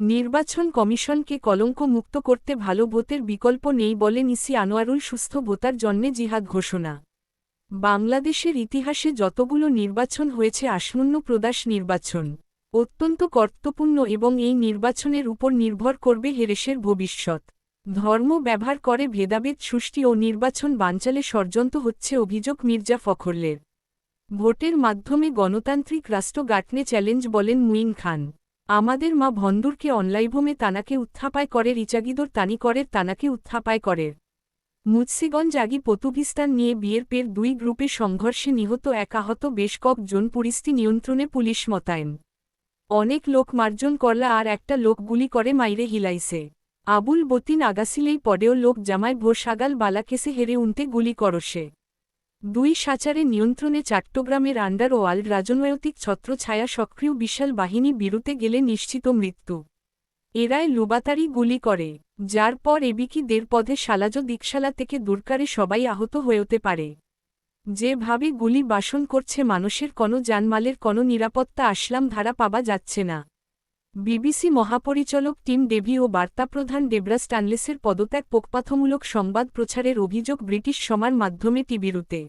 নির্বাচন কমিশনকে কলঙ্ক মুক্ত করতে ভালো ভোটের বিকল্প নেই বলেন ইসি আনোয়ারুল। সুস্থ ভোটার জন্যে জিহাদ ঘোষণা। বাংলাদেশের ইতিহাসে যতগুলো নির্বাচন হয়েছে আসন্ন প্রদেশ নির্বাচন অত্যন্ত গুরুত্বপূর্ণ এবং এই নির্বাচনের উপর নির্ভর করবে হেরেশের ভবিষ্যৎ। ধর্ম ব্যবহার করে ভেদাভেদ সৃষ্টি ও নির্বাচন বানচালে ষড়যন্ত্র হচ্ছে অভিযোগ মির্জা ফখরুলের। ভোটের মাধ্যমে গণতান্ত্রিক রাষ্ট্র গাঁথনে চ্যালেঞ্জ বলেন মুঈন খান। আমাদের মা ভন্দুরকে অনলাইভমে তানাকে উত্থাপায় করের ইচাগিদর তানি করের তানাকে উত্থাপায় করের। মুন্সিগঞ্জ আগি পতুগিস্তান নিয়ে বিয়ের পের দুই গ্রুপে সংঘর্ষে নিহত এক আহত বেশ কয়েকজন। পরিস্থিতি নিয়ন্ত্রণে পুলিশ মোতায়েন। অনেক লোক মার্জন করলা আর একটা লোক গুলি করে মাইরে হিলাইছে। আবুল বতিন আগাসিলেই পডেও লোক জামায় ভোর সাগাল বালাকেসে হেরে উনতে গুলি করসে। দুই সাচারে নিয়ন্ত্রণে চট্টগ্রামের আন্ডার ওয়ার্ল্ড রাজনৈতিক ছত্রছায়া সক্রিয় বিশাল বাহিনী বিরুতে গেলে নিশ্চিত মৃত্যু। এরাই লুবাতারি গুলি করে, যার পর এবিকি দের পদে সালাজ দিকশালা থেকে দূরকারে সবাই আহত হয়েতে পারে। যেভাবে গুলি বাসন করছে মানুষের কোনো জানমালের কোনো নিরাপত্তা আসলাম ধারা পাওয়া যাচ্ছে না। বিবিসি মহাপরিচালক টিম ডেভি ও বার্তাপ্রধান ডেবরা স্টানলেসের পদত্যাগ পক্ষপাতমূলক সংবাদ প্রচারের অভিযোগ ব্রিটিশ সমার মাধ্যমে টিভিরুতে।